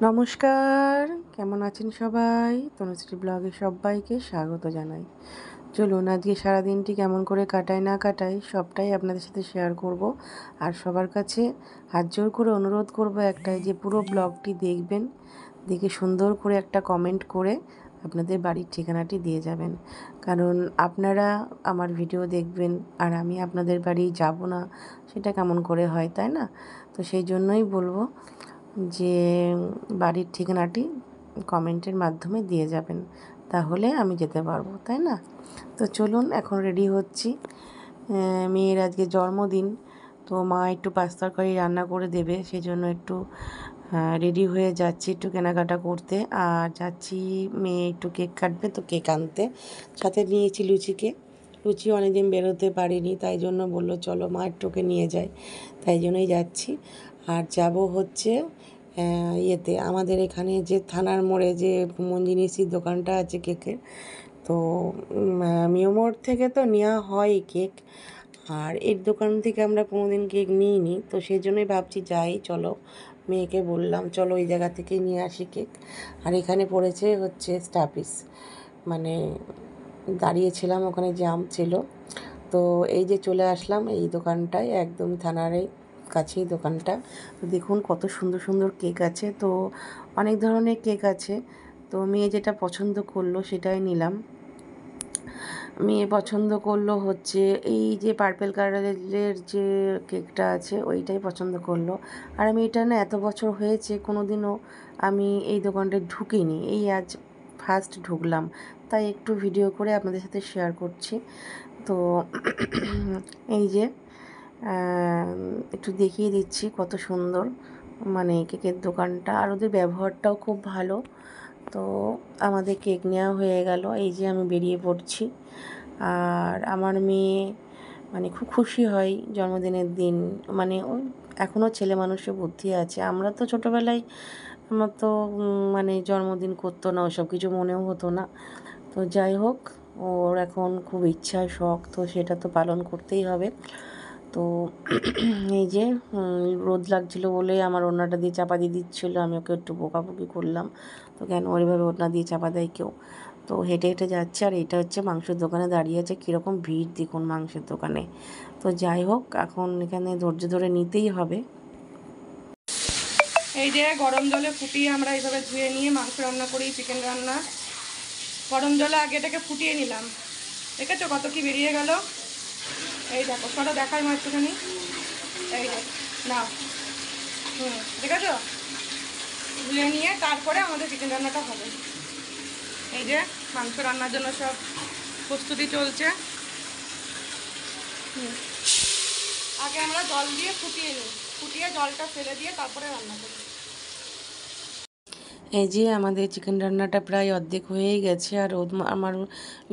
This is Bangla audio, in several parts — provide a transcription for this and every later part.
নমস্কার, কেমন আছেন সবাই? তনুশ্রী ব্লগে সব্বাইকে স্বাগত জানাই। চলুন আজকে সারাদিনটি কেমন করে কাটাই না কাটাই সবটাই আপনাদের সাথে শেয়ার করব। আর সবার কাছে হাত জোর করে অনুরোধ করব একটাই, যে পুরো ব্লগটি দেখবেন, দেখে সুন্দর করে একটা কমেন্ট করে আপনাদের বাড়ির ঠিকানাটি দিয়ে যাবেন। কারণ আপনারা আমার ভিডিও দেখবেন আর আমি আপনাদের বাড়ি যাব না, সেটা কেমন করে হয়, তাই না? তো সেই জন্যই বলবো যে বাড়ির ঠিকানাটি কমেন্টের মাধ্যমে দিয়ে যাবেন, তাহলে আমি যেতে পারবো, তাই না? তো চলুন এখন রেডি হচ্ছি। মেয়ের আজকে জন্মদিন, তো মা একটু পাস্তা তরকারি রান্না করে দেবে, সেই জন্য একটু রেডি হয়ে যাচ্ছি একটু কেনাকাটা করতে। আর যাচ্ছি, মেয়ে একটু কেক কাটবে, তো কেক আনতে সাথে নিয়েছি লুচিকে। লুচি অনেকদিন বেরোতে পারিনি, তাই জন্য বললো চলো মা একটুকে নিয়ে যায়, তাই জন্যই যাচ্ছি। আর যাব হচ্ছে ইয়েতে, আমাদের এখানে যে থানার মোড়ে যে মঞ্জিনিসির দোকানটা আছে কেকের, তো মিওমোড় থেকে তো নেওয়া হয় কেক, আর এর দোকান থেকে আমরা কোনোদিন কেক নিইনি, তো সেই জন্যই ভাবছি যাই, চলো। মেয়েকে বললাম চলো ওই জায়গা থেকে নিয়ে আসি কেক। আর এখানে পড়েছে হচ্ছে স্টাপিস, মানে দাঁড়িয়েছিলাম, ওখানে জ্যাম ছিল, তো এই যে চলে আসলাম এই দোকানটায়, একদম থানার কাছেই দোকানটা। তো দেখুন কত সুন্দর সুন্দর কেক আছে, তো অনেক ধরনের কেক আছে। তো মেয়ে যেটা পছন্দ করলো সেটাই নিলাম। মেয়ে পছন্দ করলো হচ্ছে এই যে পার্পেল কালারের যে কেকটা আছে, ওইটাই পছন্দ করলো। আর আমি এটা না এত বছর হয়েছে কোনো দিনও আমি এই দোকানটায় ঢুকিনি, এই আজ ফার্স্ট ঢুকলাম, তাই একটু ভিডিও করে আপনাদের সাথে শেয়ার করছি। তো এই যে একটু দেখিয়ে দিচ্ছি কত সুন্দর মানে কেকের দোকানটা, আর ওদের ব্যবহারটাও খুব ভালো। তো আমাদের কেক নেওয়া হয়ে গেল, এই যে আমি বেরিয়ে পড়ছি। আর আমার মেয়ে মানে খুব খুশি হয় জন্মদিনের দিন, মানে ও এখনও ছেলে মানুষের বুদ্ধি আছে। আমরা তো ছোটোবেলায় আমার তো মানে জন্মদিন করতো না, ওসব কিছু মনেও হতো না। তো যাই হোক, ওর এখন খুব ইচ্ছা শখ, তো সেটা তো পালন করতেই হবে। তো এই যে রোদ লাগছিলো বলে আমার ওড়নাটা দিয়ে চাপা দিয়ে দিচ্ছিলো, আমি ওকে একটু বকাবকি করলাম, তো কেন ওইভাবে ওড়না দিয়ে চাপা দেয় কেউ। তো হেঁটে হেঁটে যাচ্ছে, আর এটা হচ্ছে মাংসের দোকানে দাঁড়িয়ে আছে, কীরকম ভিড় দেখুন মাংসের দোকানে। তো যাই হোক, এখন এখানে ধৈর্য ধরে নিতেই হবে। এই যে গরম জলে ফুটিয়ে আমরা এইভাবে ধুয়ে নিয়ে মাংস রান্না করি, চিকেন রান্না। গরম জলে আগে এটাকে ফুটিয়ে নিলাম, দেখেছো কত কি বেরিয়ে গেল। এই দেখো, সেটা দেখাই মা একটুখানি, এই যে নাও, দেখেছো, ধুয়ে নিয়ে তারপরে আমাদের চিকেন রান্নাটা হবে। এই যে মাংস রান্নার জন্য সব প্রস্তুতি চলছে। আগে আমরা জল দিয়ে ফুটিয়ে নিই, ফুটিয়ে জলটা ফেলে দিয়ে তারপরে রান্না করি। এই যে আমাদের চিকেন রান্নাটা প্রায় অর্ধেক হয়েই গেছে, আর আমার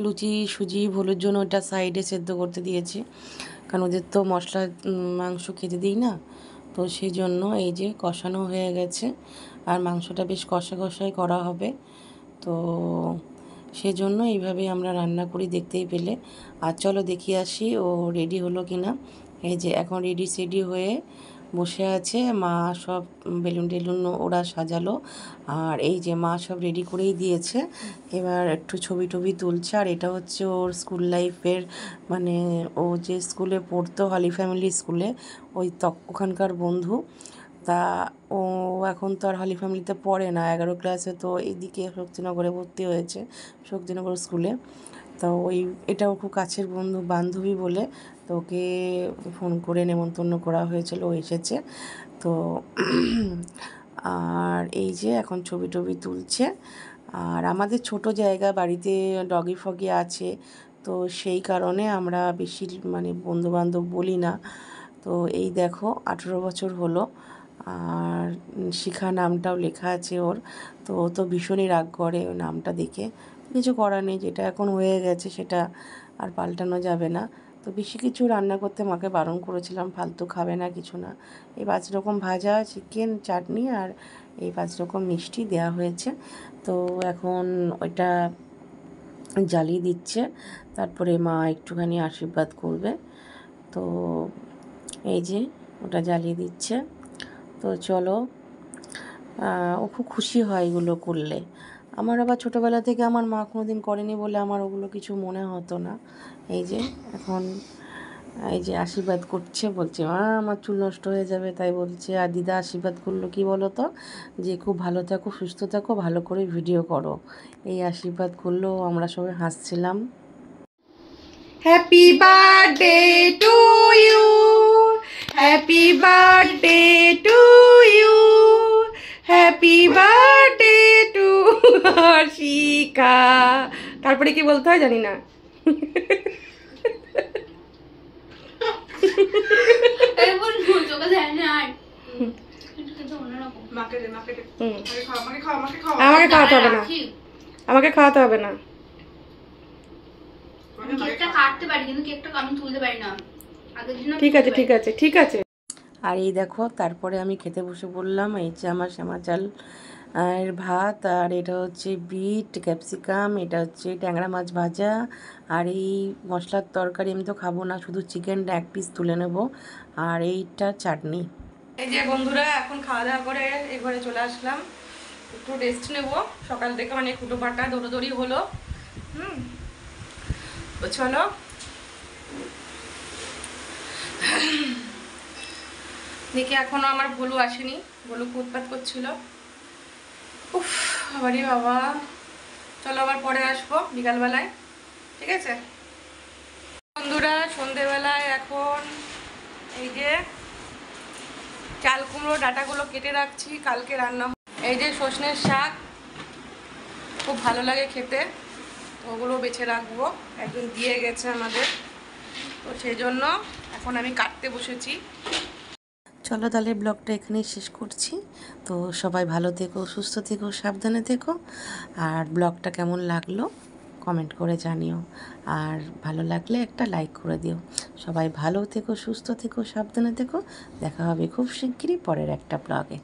লুচি সুজি ভুলোর জন্য ওটা সাইডে সেদ্ধ করতে দিয়েছি, কারণ ওদের তো মশলা মাংস খেতে দিই না, তো সেই জন্য এই যে কষানো হয়ে গেছে। আর মাংসটা বেশ কষা কষাই করা হবে, তো সেজন্য এইভাবেই আমরা রান্না করি, দেখতেই পেলে। আর চলো দেখিয়ে আসি ও রেডি হলো কি না। এই যে এখন রেডি সেডি হয়ে বসে আছে, মা সব বেলুন টেলুন ওরা সাজালো, আর এই যে মা সব রেডি করেই দিয়েছে। এবার একটু ছবি টবি তুলছে, আর এটা হচ্ছে ওর স্কুল লাইফের, মানে ও যে স্কুলে পড়তো হলি ফ্যামিলি স্কুলে, ওই ওখানকার বন্ধু। তা ও এখন তো আর হলি ফ্যামিলিতে পড়ে না, 11 ক্লাসে, তো এইদিকে শক্তিনগরে ভর্তি হয়েছে, শক্তিনগর স্কুলে। তো এটাও খুব কাছের বন্ধু বান্ধবী বলে, তো ওকে ফোন করে নেমন্তন্ন করা হয়েছিল, ও এসেছে। তো আর এই যে এখন ছবি টবি তুলছে। আর আমাদের ছোট জায়গা, বাড়িতে ডগি ফগি আছে, তো সেই কারণে আমরা বেশি মানে বন্ধুবান্ধব বলি না। তো এই দেখো 18 বছর হলো, আর শিখা নামটাও লেখা আছে ওর। তো ও তো ভীষণই রাগ করে ওই নামটা দেখে, কিছু করার নেই, যেটা এখন হয়ে গেছে সেটা আর পাল্টানো যাবে না। তো বেশি কিছু রান্না করতে মাকে বারণ করেছিলাম, ফালতু খাবে না কিছু না। এই 5 রকম ভাজা, চিকেন, চাটনি আর এই 5 রকম মিষ্টি দেওয়া হয়েছে। তো এখন ওইটা জ্বালিয়ে দিচ্ছে, তারপরে মা একটুখানি আশীর্বাদ করবে। তো এই যে ওটা জ্বালিয়ে দিচ্ছে। তো চলো ও খুব খুশি হয় এগুলো করলে। আমার আবার ছোটোবেলা থেকে আমার মা কোনো দিন করেনি বলে আমার ওগুলো কিছু মনে হতো না। এই যে এখন এই যে আশীর্বাদ করছে, বলছে মা আমার চুল নষ্ট হয়ে যাবে, তাই বলছে। আর দিদা আশীর্বাদ করলো কি বলো তো, যে খুব ভালো থাকো, সুস্থ থাকো, ভালো করে ভিডিও করো, এই আশীর্বাদ করলো। আমরা সবাই হাসছিলাম। Happy birthday to you, happy birthday to you, happy birthday to Harshika. তারপরে কি বলতে হয় জানি না। আমাকে খাওয়াতে হবে না, আমাকে খাওয়াতে হবে না। ঠিক আছে ঠিক আছে ঠিক আছে। আর এই দেখো তারপরে আমি খেতে বসে পড়লাম। এই যে আমার শ্যামা চাল এর ভাত, আর এটা হচ্ছে বিট ক্যাপসিকাম, এটা হচ্ছে ট্যাংরা মাছ ভাজা, আর এই মশলার তরকারি আমি তো খাবো না, শুধু চিকেন এক পিস তুলে নেব, আর এইটা চাটনি। এই যে বন্ধুরা এখন খাওয়া দাওয়া করে এই ঘরে চলে আসলাম, একটু রেস্ট নেব। সকাল থেকে অনেক হুটোপাটা দৌড়োদৌড়ি হলো। তো চলো দেখি, এখনো আমার ভুলু আসেনি, ভুলু উৎপাত করছিল। উফ বাবারি বাবা, চলো আবার পরে আসবো বিকালবেলায়, ঠিক আছে বন্ধুরা। সন্ধেবেলায় এখন এই যে চাল কুমড়ো ডাঁটাগুলো কেটে রাখছি, কালকে রান্না। এই যে সজনের শাক, খুব ভালো লাগে খেতে, ওগুলো বেছে রাখবো, একজন দিয়ে গেছে আমাদের, তো সেই জন্য এখন আমি কাটতে বসেছি। চলো তাহলে ব্লগটা এখানেই শেষ করছি। তো সবাই ভালো থেকো, সুস্থ থেকো, সাবধানে থেকো। আর ব্লগটা কেমন লাগলো কমেন্ট করে জানিও, আর ভালো লাগলে একটা লাইক করে দিও। সবাই ভালো থেকো, সুস্থ থেকো, সাবধানে থেকো। দেখা হবে খুব শিগগিরই পরের একটা ব্লগে।